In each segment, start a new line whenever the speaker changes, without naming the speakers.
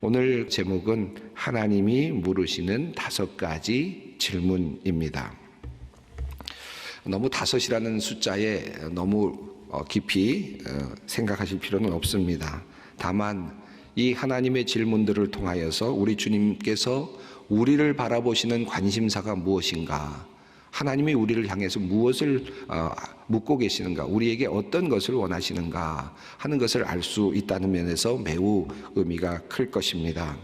오늘 제목은 하나님이 물으시는 5가지 질문입니다. 너무 5이라는 숫자에 너무 깊이 생각하실 필요는 없습니다. 다만 이 하나님의 질문들을 통하여서 우리 주님께서 우리를 바라보시는 관심사가 무엇인가, 하나님이 우리를 향해서 무엇을 묻고 계시는가, 우리에게 어떤 것을 원하시는가 하는 것을 알 수 있다는 면에서 매우 의미가 클 것입니다.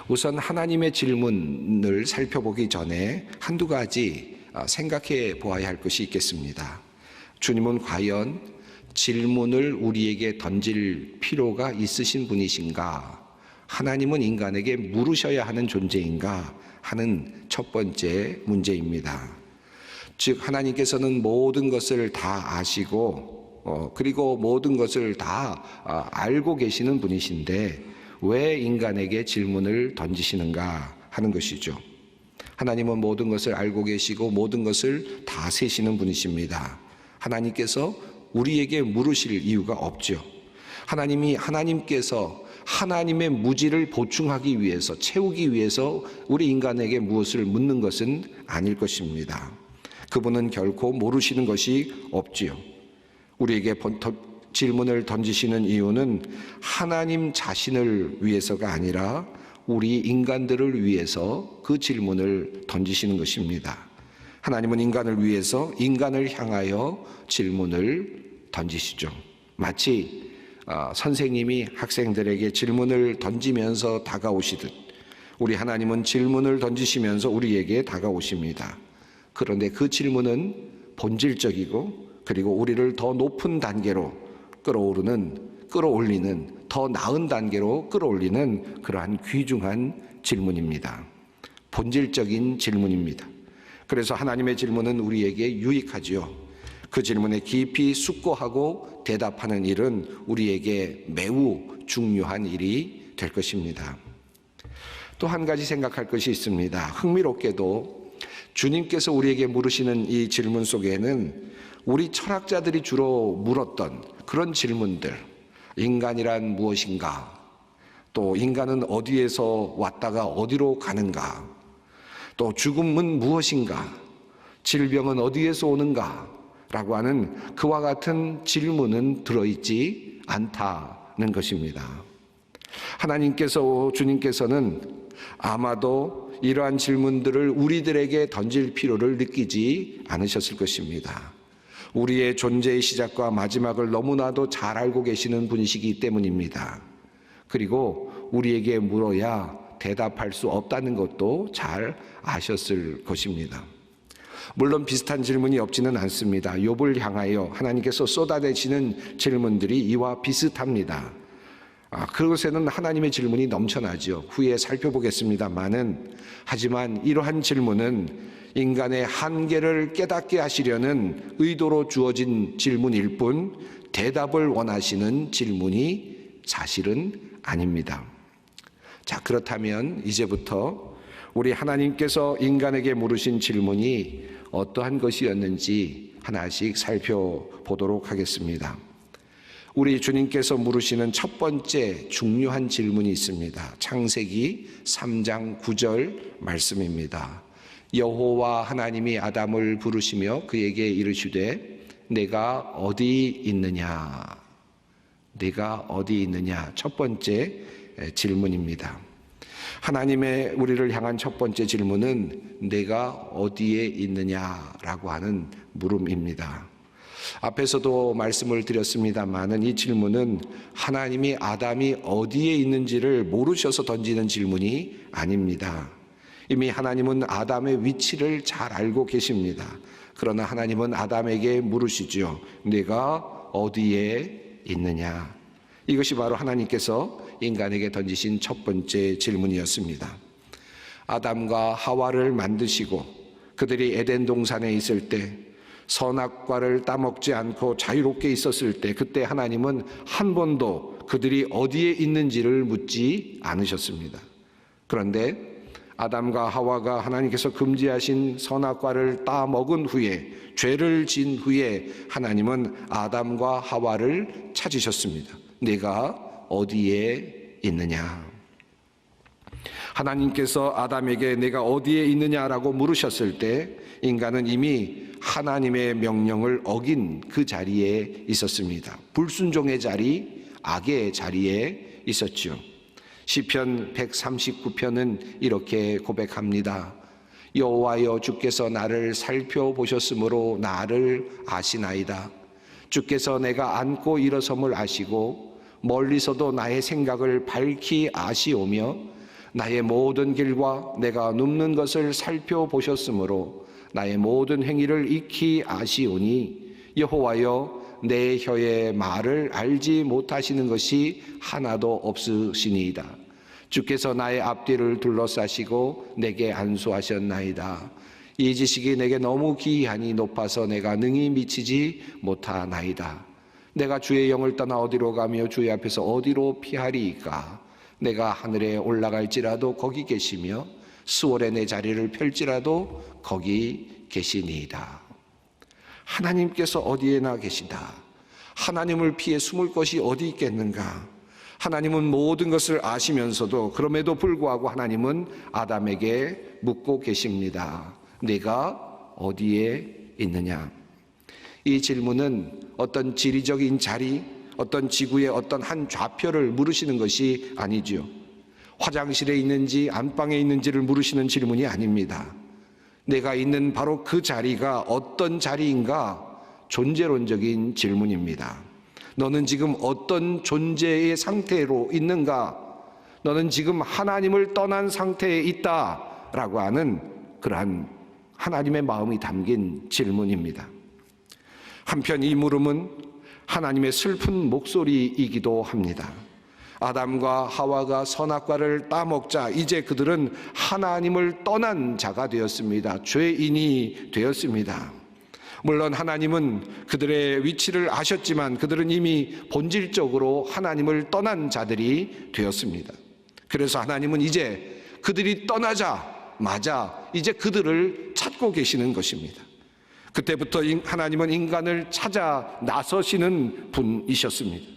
우선 하나님의 질문을 살펴보기 전에 한두 가지 생각해 보아야 할 것이 있겠습니다. 주님은 과연 질문을 우리에게 던질 필요가 있으신 분이신가? 하나님은 인간에게 물으셔야 하는 존재인가? 하는 첫 번째 문제입니다. 즉 하나님께서는 모든 것을 다 아시고 그리고 모든 것을 다 알고 계시는 분이신데 왜 인간에게 질문을 던지시는가 하는 것이죠. 하나님은 모든 것을 알고 계시고 모든 것을 다 세시는 분이십니다. 하나님께서 우리에게 물으실 이유가 없죠. 하나님께서 하나님의 무지를 보충하기 위해서, 채우기 위해서 우리 인간에게 무엇을 묻는 것은 아닐 것입니다. 그분은 결코 모르시는 것이 없지요. 우리에게 질문을 던지시는 이유는 하나님 자신을 위해서가 아니라 우리 인간들을 위해서 그 질문을 던지시는 것입니다. 하나님은 인간을 위해서 인간을 향하여 질문을 던지시죠. 마치 선생님이 학생들에게 질문을 던지면서 다가오시듯 우리 하나님은 질문을 던지시면서 우리에게 다가오십니다. 그런데 그 질문은 본질적이고 그리고 우리를 더 높은 단계로 끌어올리는 더 나은 단계로 끌어올리는 그러한 귀중한 질문입니다. 본질적인 질문입니다. 그래서 하나님의 질문은 우리에게 유익하지요. 그 질문에 깊이 숙고하고 대답하는 일은 우리에게 매우 중요한 일이 될 것입니다. 또 한 가지 생각할 것이 있습니다. 흥미롭게도 주님께서 우리에게 물으시는 이 질문 속에는 우리 철학자들이 주로 물었던 그런 질문들, 인간이란 무엇인가, 또 인간은 어디에서 왔다가 어디로 가는가, 또 죽음은 무엇인가, 질병은 어디에서 오는가 라고 하는 그와 같은 질문은 들어있지 않다는 것입니다. 주님께서는 아마도 이러한 질문들을 우리들에게 던질 필요를 느끼지 않으셨을 것입니다. 우리의 존재의 시작과 마지막을 너무나도 잘 알고 계시는 분이시기 때문입니다. 그리고 우리에게 물어야 대답할 수 없다는 것도 잘 아셨을 것입니다. 물론 비슷한 질문이 없지는 않습니다. 욥을 향하여 하나님께서 쏟아내시는 질문들이 이와 비슷합니다. 그것에는 하나님의 질문이 넘쳐나죠. 후에 살펴보겠습니다마는, 하지만 이러한 질문은 인간의 한계를 깨닫게 하시려는 의도로 주어진 질문일 뿐 대답을 원하시는 질문이 사실은 아닙니다. 자, 그렇다면 이제부터 우리 하나님께서 인간에게 물으신 질문이 어떠한 것이었는지 하나씩 살펴보도록 하겠습니다. 우리 주님께서 물으시는 첫 번째 중요한 질문이 있습니다. 창세기 3장 9절 말씀입니다. 여호와 하나님이 아담을 부르시며 그에게 이르시되 내가 어디 있느냐? 내가 어디 있느냐? 첫 번째 질문입니다. 하나님의 우리를 향한 첫 번째 질문은 내가 어디에 있느냐라고 하는 물음입니다. 앞에서도 말씀을 드렸습니다마는 이 질문은 하나님이 아담이 어디에 있는지를 모르셔서 던지는 질문이 아닙니다. 이미 하나님은 아담의 위치를 잘 알고 계십니다. 그러나 하나님은 아담에게 물으시죠. 내가 어디에 있느냐? 이것이 바로 하나님께서 인간에게 던지신 첫 번째 질문이었습니다. 아담과 하와를 만드시고 그들이 에덴 동산에 있을 때 선악과를 따먹지 않고 자유롭게 있었을 때 그때 하나님은 한 번도 그들이 어디에 있는지를 묻지 않으셨습니다. 그런데 아담과 하와가 하나님께서 금지하신 선악과를 따먹은 후에, 죄를 지은 후에 하나님은 아담과 하와를 찾으셨습니다. 내가 어디에 있느냐? 하나님께서 아담에게 내가 어디에 있느냐라고 물으셨을 때 인간은 이미 하나님의 명령을 어긴 그 자리에 있었습니다. 불순종의 자리, 악의 자리에 있었죠. 시편 139편은 이렇게 고백합니다. 여호와여, 주께서 나를 살펴보셨으므로 나를 아시나이다. 주께서 내가 앉고 일어섬을 아시고 멀리서도 나의 생각을 밝히 아시오며 나의 모든 길과 내가 눕는 것을 살펴보셨으므로 나의 모든 행위를 익히 아시오니 여호와여, 내 혀의 말을 알지 못하시는 것이 하나도 없으시니이다. 주께서 나의 앞뒤를 둘러싸시고 내게 안수하셨나이다. 이 지식이 내게 너무 기이하니 높아서 내가 능히 미치지 못하나이다. 내가 주의 영을 떠나 어디로 가며 주의 앞에서 어디로 피하리이까? 내가 하늘에 올라갈지라도 거기 계시며 수월에 내 자리를 펼지라도 거기 계시니이다. 하나님께서 어디에나 계시다. 하나님을 피해 숨을 곳이 어디 있겠는가? 하나님은 모든 것을 아시면서도 그럼에도 불구하고 하나님은 아담에게 묻고 계십니다. 네가 어디에 있느냐? 이 질문은 어떤 지리적인 자리, 어떤 지구의 어떤 한 좌표를 물으시는 것이 아니죠. 화장실에 있는지 안방에 있는지를 물으시는 질문이 아닙니다. 내가 있는 바로 그 자리가 어떤 자리인가? 존재론적인 질문입니다. 너는 지금 어떤 존재의 상태로 있는가? 너는 지금 하나님을 떠난 상태에 있다라고 하는 그러한 하나님의 마음이 담긴 질문입니다. 한편 이 물음은 하나님의 슬픈 목소리이기도 합니다. 아담과 하와가 선악과를 따먹자 이제 그들은 하나님을 떠난 자가 되었습니다. 죄인이 되었습니다. 물론 하나님은 그들의 위치를 아셨지만 그들은 이미 본질적으로 하나님을 떠난 자들이 되었습니다. 그래서 하나님은 이제 그들이 떠나자마자 이제 그들을 찾고 계시는 것입니다. 그때부터 하나님은 인간을 찾아 나서시는 분이셨습니다.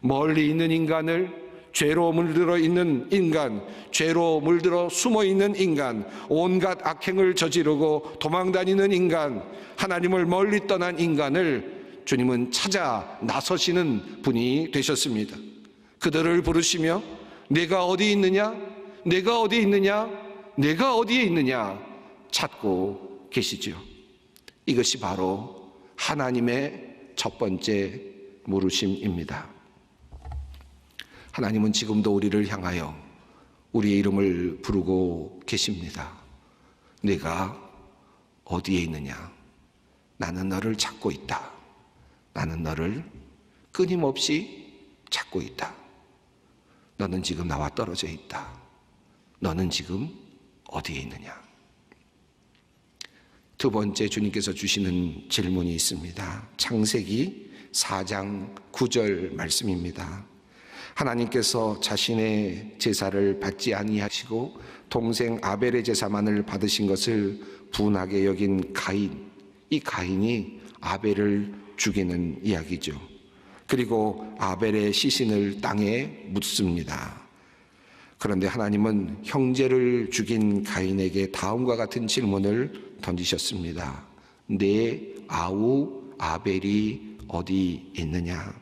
멀리 있는 인간을, 죄로 물들어 있는 인간, 죄로 물들어 숨어 있는 인간, 온갖 악행을 저지르고 도망다니는 인간, 하나님을 멀리 떠난 인간을 주님은 찾아 나서시는 분이 되셨습니다. 그들을 부르시며 내가 어디 있느냐? 내가 어디 있느냐? 내가 어디에 있느냐? 찾고 계시죠. 이것이 바로 하나님의 첫 번째 물으심입니다. 하나님은 지금도 우리를 향하여 우리의 이름을 부르고 계십니다. 네가 어디에 있느냐? 나는 너를 찾고 있다. 나는 너를 끊임없이 찾고 있다. 너는 지금 나와 떨어져 있다. 너는 지금 어디에 있느냐? 두 번째 주님께서 주시는 질문이 있습니다. 창세기 4장 9절 말씀입니다. 하나님께서 자신의 제사를 받지 아니하시고 동생 아벨의 제사만을 받으신 것을 분하게 여긴 가인, 이 가인이 아벨을 죽이는 이야기죠. 그리고 아벨의 시신을 땅에 묻습니다. 그런데 하나님은 형제를 죽인 가인에게 다음과 같은 질문을 던지셨습니다. 내 아우 아벨이 어디 있느냐?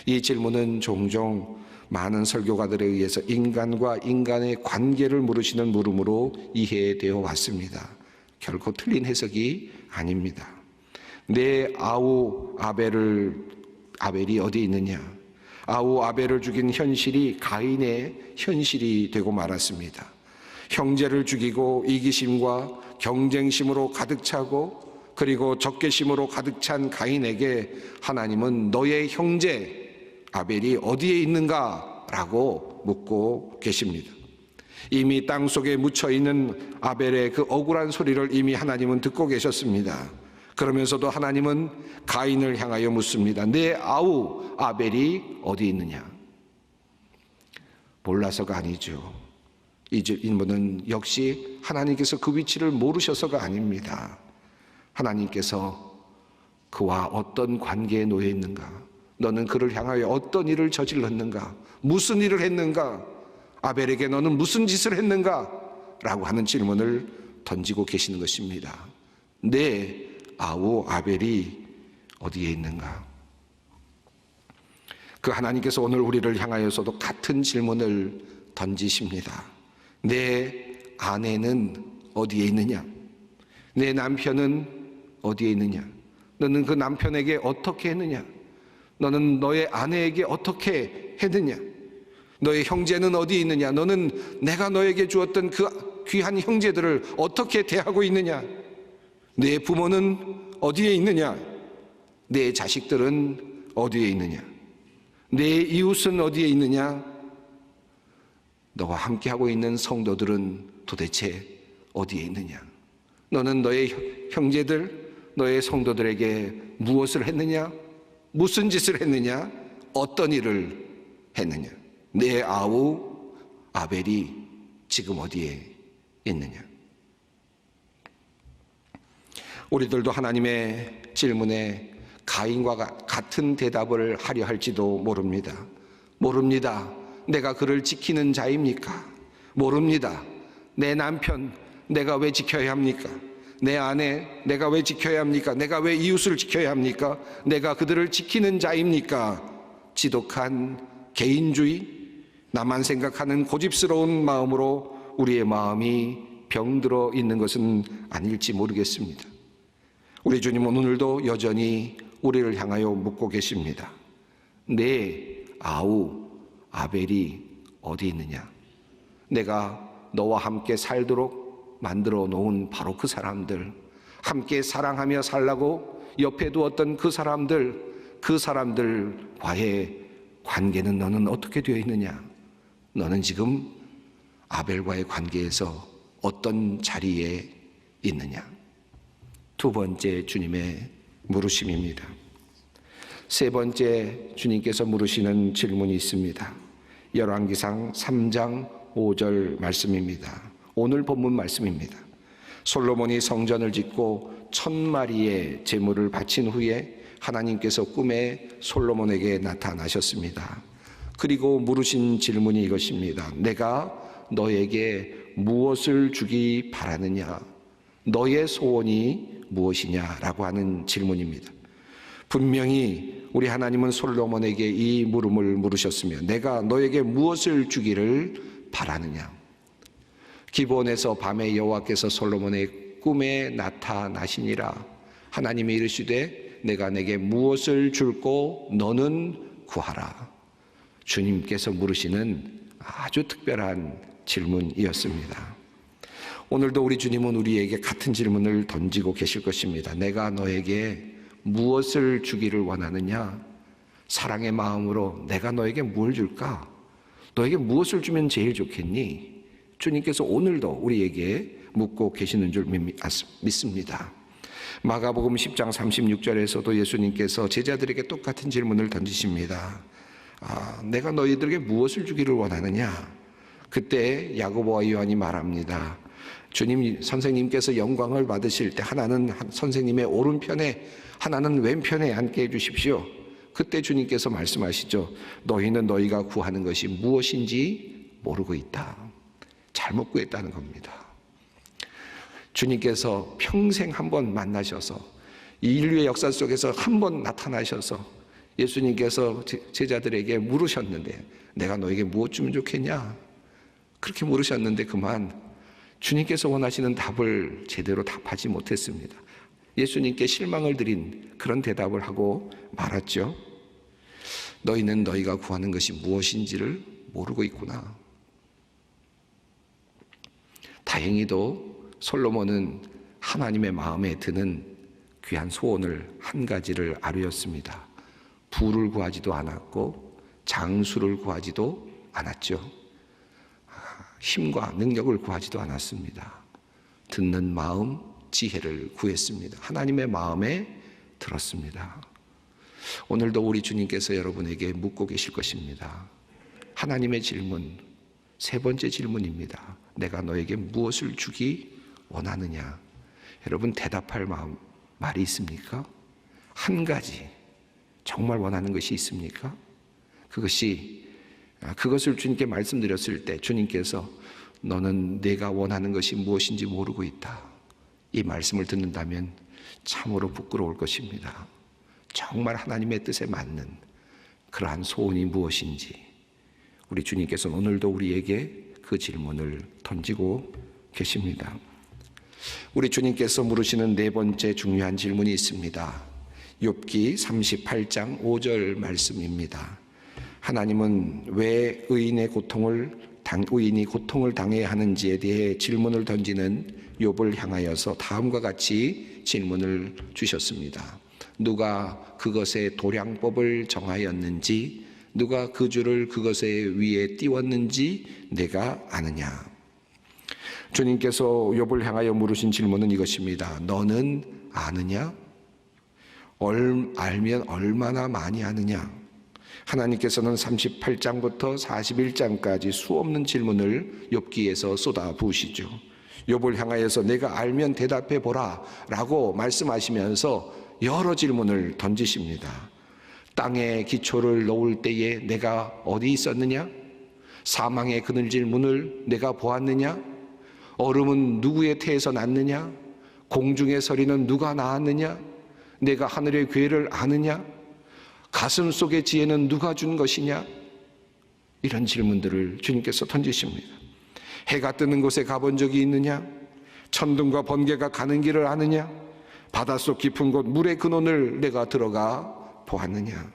이 질문은 종종 많은 설교가들에 의해서 인간과 인간의 관계를 물으시는 물음으로 이해되어 왔습니다. 결코 틀린 해석이 아닙니다. 내 아우 아벨이 어디 있느냐? 아우 아벨을 죽인 현실이 가인의 현실이 되고 말았습니다. 형제를 죽이고 이기심과 경쟁심으로 가득 차고 그리고 적개심으로 가득 찬 가인에게 하나님은 너의 형제 아벨이 어디에 있는가? 라고 묻고 계십니다. 이미 땅속에 묻혀있는 아벨의 그 억울한 소리를 이미 하나님은 듣고 계셨습니다. 그러면서도 하나님은 가인을 향하여 묻습니다. 내 아우 아벨이 어디 있느냐? 몰라서가 아니죠. 이 인물은 역시 하나님께서 그 위치를 모르셔서가 아닙니다. 하나님께서 그와 어떤 관계에 놓여 있는가? 너는 그를 향하여 어떤 일을 저질렀는가? 무슨 일을 했는가? 아벨에게 너는 무슨 짓을 했는가? 라고 하는 질문을 던지고 계시는 것입니다. 내 아우 아벨이 어디에 있는가? 그 하나님께서 오늘 우리를 향하여서도 같은 질문을 던지십니다. 내 아내는 어디에 있느냐? 내 남편은 어디에 있느냐? 너는 그 남편에게 어떻게 했느냐? 너는 너의 아내에게 어떻게 했느냐? 너의 형제는 어디에 있느냐? 너는 내가 너에게 주었던 그 귀한 형제들을 어떻게 대하고 있느냐? 내 부모는 어디에 있느냐? 내 자식들은 어디에 있느냐? 내 이웃은 어디에 있느냐? 너와 함께하고 있는 성도들은 도대체 어디에 있느냐? 너는 너의 형제들, 너의 성도들에게 무엇을 했느냐? 무슨 짓을 했느냐? 어떤 일을 했느냐? 내 아우 아벨이 지금 어디에 있느냐? 우리들도 하나님의 질문에 가인과 같은 대답을 하려 할지도 모릅니다. 모릅니다. 내가 그를 지키는 자입니까? 모릅니다. 내 남편 내가 왜 지켜야 합니까? 내 아내 내가 왜 지켜야 합니까? 내가 왜 이웃을 지켜야 합니까? 내가 그들을 지키는 자입니까? 지독한 개인주의, 나만 생각하는 고집스러운 마음으로 우리의 마음이 병들어 있는 것은 아닐지 모르겠습니다. 우리 주님은 오늘도 여전히 우리를 향하여 묻고 계십니다. 내 아우 아벨이 어디 있느냐? 내가 너와 함께 살도록 만들어 놓은 바로 그 사람들, 함께 사랑하며 살라고 옆에 두었던 그 사람들과의 관계는 너는 어떻게 되어 있느냐? 너는 지금 아벨과의 관계에서 어떤 자리에 있느냐? 두 번째 주님의 물으심입니다. 세 번째 주님께서 물으시는 질문이 있습니다. 열왕기상 3장 5절 말씀입니다. 오늘 본문 말씀입니다. 솔로몬이 성전을 짓고 1000마리의 제물을 바친 후에 하나님께서 꿈에 솔로몬에게 나타나셨습니다. 그리고 물으신 질문이 이것입니다. 내가 너에게 무엇을 주기 바라느냐? 너의 소원이 무엇이냐라고 하는 질문입니다. 분명히 우리 하나님은 솔로몬에게 이 물음을 물으셨으며 내가 너에게 무엇을 주기를 바라느냐? 기브온에서 밤에 여호와께서 솔로몬의 꿈에 나타나시니라. 하나님이 이르시되 내가 내게 무엇을 줄고 너는 구하라. 주님께서 물으시는 아주 특별한 질문이었습니다. 오늘도 우리 주님은 우리에게 같은 질문을 던지고 계실 것입니다. 내가 너에게 무엇을 주기를 원하느냐? 사랑의 마음으로 내가 너에게 뭘 줄까? 너에게 무엇을 주면 제일 좋겠니? 주님께서 오늘도 우리에게 묻고 계시는 줄 믿습니다. 마가복음 10장 36절에서도 예수님께서 제자들에게 똑같은 질문을 던지십니다. 내가 너희들에게 무엇을 주기를 원하느냐? 그때 야고보와 요한이 말합니다. 주님 선생님께서 영광을 받으실 때 하나는 선생님의 오른편에 하나는 왼편에 앉게 해주십시오. 그때 주님께서 말씀하시죠. 너희는 너희가 구하는 것이 무엇인지 모르고 있다. 잘못 구했다는 겁니다. 주님께서 평생 한 번 만나셔서 이 인류의 역사 속에서 한 번 나타나셔서 예수님께서 제자들에게 물으셨는데 내가 너에게 무엇 주면 좋겠냐? 그렇게 물으셨는데 그만 주님께서 원하시는 답을 제대로 답하지 못했습니다. 예수님께 실망을 드린 그런 대답을 하고 말았죠. 너희는 너희가 구하는 것이 무엇인지를 모르고 있구나. 다행히도 솔로몬은 하나님의 마음에 드는 귀한 소원을 한 가지를 아뢰었습니다. 부를 구하지도 않았고 장수를 구하지도 않았죠. 힘과 능력을 구하지도 않았습니다. 듣는 마음, 지혜를 구했습니다. 하나님의 마음에 들었습니다. 오늘도 우리 주님께서 여러분에게 묻고 계실 것입니다. 하나님의 질문, 세 번째 질문입니다. 내가 너에게 무엇을 주기 원하느냐? 여러분 대답할 말이 있습니까? 한 가지 정말 원하는 것이 있습니까? 그것이 그것을 주님께 말씀드렸을 때 주님께서 너는 내가 원하는 것이 무엇인지 모르고 있다, 이 말씀을 듣는다면 참으로 부끄러울 것입니다. 정말 하나님의 뜻에 맞는 그러한 소원이 무엇인지 우리 주님께서는 오늘도 우리에게 그 질문을 던지고 계십니다. 우리 주님께서 물으시는 네 번째 중요한 질문이 있습니다. 욥기 38장 5절 말씀입니다. 하나님은 왜 의인이 고통을 당해야 하는지에 대해 질문을 던지는 욥을 향하여서 다음과 같이 질문을 주셨습니다. 누가 그것의 도량법을 정하였는지, 누가 그 줄을 그것의 위에 띄웠는지 내가 아느냐. 주님께서 욥을 향하여 물으신 질문은 이것입니다. 너는 아느냐? 알면 얼마나 많이 아느냐? 하나님께서는 38장부터 41장까지 수없는 질문을 욥기에서 쏟아부으시죠. 욥을 향하여서 내가 알면 대답해 보라 라고 말씀하시면서 여러 질문을 던지십니다. 땅에 기초를 놓을 때에 내가 어디 있었느냐? 사망의 그늘질 문을 내가 보았느냐? 얼음은 누구의 태에서 났느냐? 공중의 서리는 누가 낳았느냐? 내가 하늘의 괴를 아느냐? 가슴 속의 지혜는 누가 준 것이냐? 이런 질문들을 주님께서 던지십니다. 해가 뜨는 곳에 가본 적이 있느냐? 천둥과 번개가 가는 길을 아느냐? 바닷속 깊은 곳 물의 근원을 내가 들어가 보았느냐?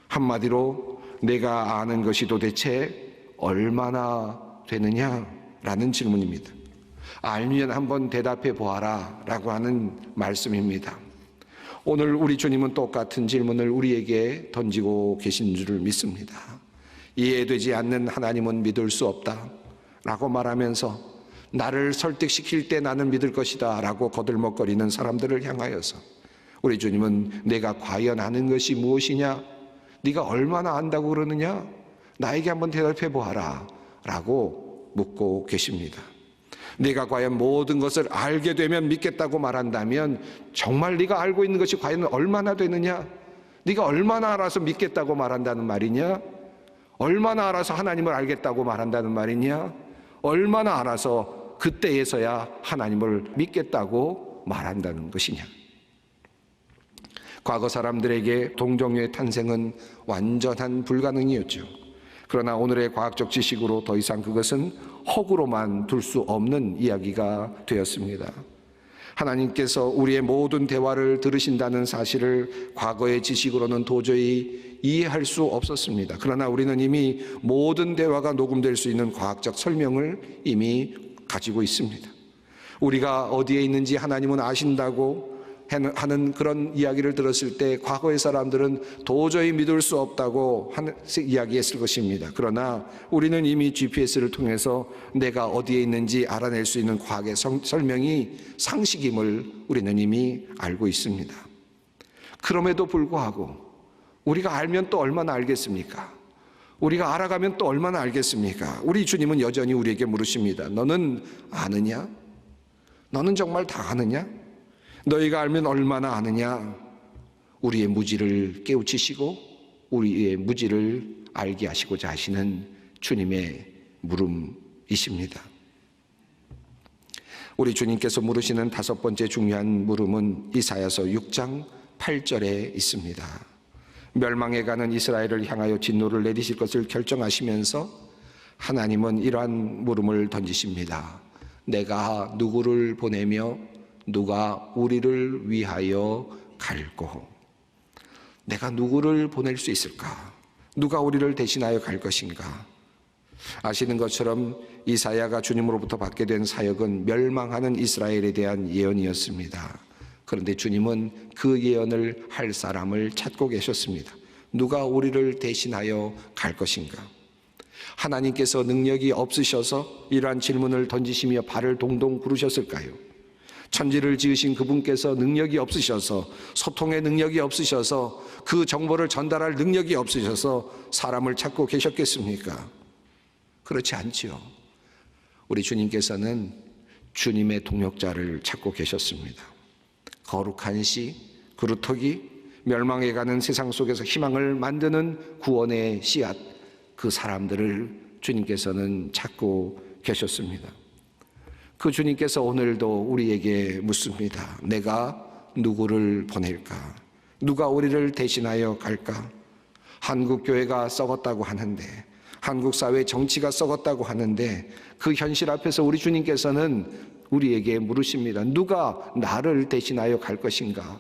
한마디로 내가 아는 것이 도대체 얼마나 되느냐라는 질문입니다. 알면 한번 대답해 보아라 라고 하는 말씀입니다. 오늘 우리 주님은 똑같은 질문을 우리에게 던지고 계신 줄을 믿습니다. 이해되지 않는 하나님은 믿을 수 없다 라고 말하면서 나를 설득시킬 때 나는 믿을 것이다 라고 거들먹거리는 사람들을 향하여서 우리 주님은 내가 과연 아는 것이 무엇이냐? 네가 얼마나 안다고 그러느냐? 나에게 한번 대답해 보아라 라고 묻고 계십니다. 네가 과연 모든 것을 알게 되면 믿겠다고 말한다면 정말 네가 알고 있는 것이 과연 얼마나 되느냐? 네가 얼마나 알아서 믿겠다고 말한다는 말이냐? 얼마나 알아서 하나님을 알겠다고 말한다는 말이냐? 얼마나 알아서 그때에서야 하나님을 믿겠다고 말한다는 것이냐? 과거 사람들에게 동정녀의 탄생은 완전한 불가능이었죠. 그러나 오늘의 과학적 지식으로 더 이상 그것은 허구로만 둘 수 없는 이야기가 되었습니다. 하나님께서 우리의 모든 대화를 들으신다는 사실을 과거의 지식으로는 도저히 이해할 수 없었습니다. 그러나 우리는 이미 모든 대화가 녹음될 수 있는 과학적 설명을 이미 가지고 있습니다. 우리가 어디에 있는지 하나님은 아신다고 하는 그런 이야기를 들었을 때 과거의 사람들은 도저히 믿을 수 없다고 이야기했을 것입니다. 그러나 우리는 이미 GPS를 통해서 내가 어디에 있는지 알아낼 수 있는 과학의 설명이 상식임을 우리는 이미 알고 있습니다. 그럼에도 불구하고 우리가 알면 또 얼마나 알겠습니까? 우리가 알아가면 또 얼마나 알겠습니까? 우리 주님은 여전히 우리에게 물으십니다. 너는 아느냐? 너는 정말 다 아느냐? 너희가 알면 얼마나 아느냐? 우리의 무지를 깨우치시고 우리의 무지를 알게 하시고자 하시는 주님의 물음이십니다. 우리 주님께서 물으시는 다섯 번째 중요한 물음은 이사야서 6장 8절에 있습니다. 멸망해가는 이스라엘을 향하여 진노를 내리실 것을 결정하시면서 하나님은 이러한 물음을 던지십니다. 내가 누구를 보내며 누가 우리를 위하여 갈고? 내가 누구를 보낼 수 있을까? 누가 우리를 대신하여 갈 것인가? 아시는 것처럼 이사야가 주님으로부터 받게 된 사역은 멸망하는 이스라엘에 대한 예언이었습니다. 그런데 주님은 그 예언을 할 사람을 찾고 계셨습니다. 누가 우리를 대신하여 갈 것인가? 하나님께서 능력이 없으셔서 이러한 질문을 던지시며 발을 동동 구르셨을까요? 천지를 지으신 그분께서 능력이 없으셔서, 소통의 능력이 없으셔서, 그 정보를 전달할 능력이 없으셔서 사람을 찾고 계셨겠습니까? 그렇지 않지요. 우리 주님께서는 주님의 동역자를 찾고 계셨습니다. 거룩한 씨, 그루터기, 멸망해가는 세상 속에서 희망을 만드는 구원의 씨앗, 그 사람들을 주님께서는 찾고 계셨습니다. 그 주님께서 오늘도 우리에게 묻습니다. 내가 누구를 보낼까? 누가 우리를 대신하여 갈까? 한국 교회가 썩었다고 하는데, 한국 사회 정치가 썩었다고 하는데, 그 현실 앞에서 우리 주님께서는 우리에게 물으십니다. 누가 나를 대신하여 갈 것인가?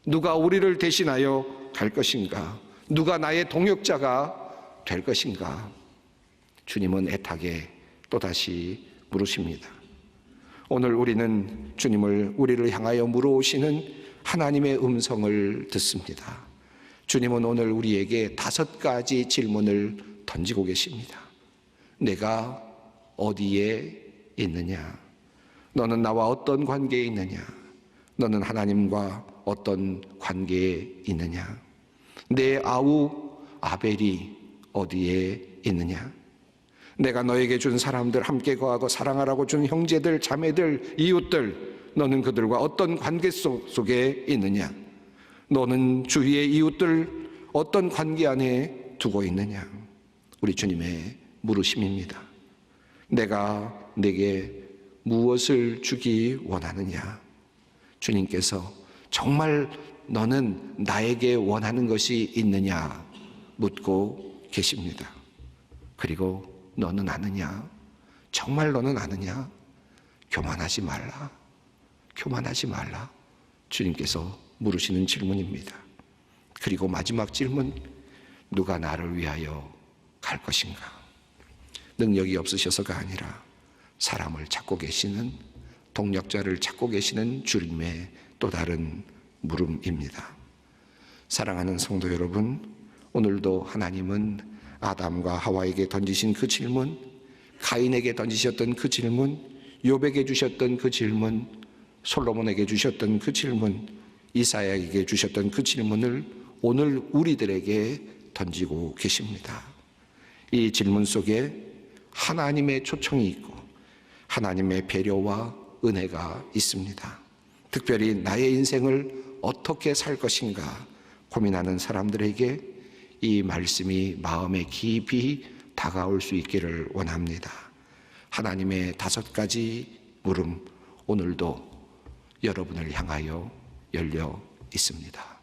누가 우리를 대신하여 갈 것인가? 누가 나의 동역자가 될 것인가? 주님은 애타게 또다시 물으십니다. 오늘 우리는 주님을 우리를 향하여 물어오시는 하나님의 음성을 듣습니다. 주님은 오늘 우리에게 5가지 질문을 던지고 계십니다. 내가 어디에 있느냐? 너는 나와 어떤 관계에 있느냐? 너는 하나님과 어떤 관계에 있느냐? 내 아우 아벨이 어디에 있느냐? 내가 너에게 준 사람들, 함께 거하고 사랑하라고 준 형제들, 자매들, 이웃들, 너는 그들과 어떤 관계 속에 있느냐? 너는 주위의 이웃들 어떤 관계 안에 두고 있느냐? 우리 주님의 물으심입니다. 내가 내게 무엇을 주기 원하느냐? 주님께서 정말 너는 나에게 원하는 것이 있느냐 묻고 계십니다. 그리고 너는 아느냐? 정말 너는 아느냐? 교만하지 말라. 교만하지 말라. 주님께서 물으시는 질문입니다. 그리고 마지막 질문, 누가 나를 위하여 갈 것인가? 능력이 없으셔서가 아니라 사람을 찾고 계시는, 동력자를 찾고 계시는 주님의 또 다른 물음입니다. 사랑하는 성도 여러분, 오늘도 하나님은 아담과 하와에게 던지신 그 질문, 가인에게 던지셨던 그 질문, 욥에게 주셨던 그 질문, 솔로몬에게 주셨던 그 질문, 이사야에게 주셨던 그 질문을 오늘 우리들에게 던지고 계십니다. 이 질문 속에 하나님의 초청이 있고 하나님의 배려와 은혜가 있습니다. 특별히 나의 인생을 어떻게 살 것인가 고민하는 사람들에게 이 말씀이 마음에 깊이 다가올 수 있기를 원합니다. 하나님의 5가지 물음, 오늘도 여러분을 향하여 열려 있습니다.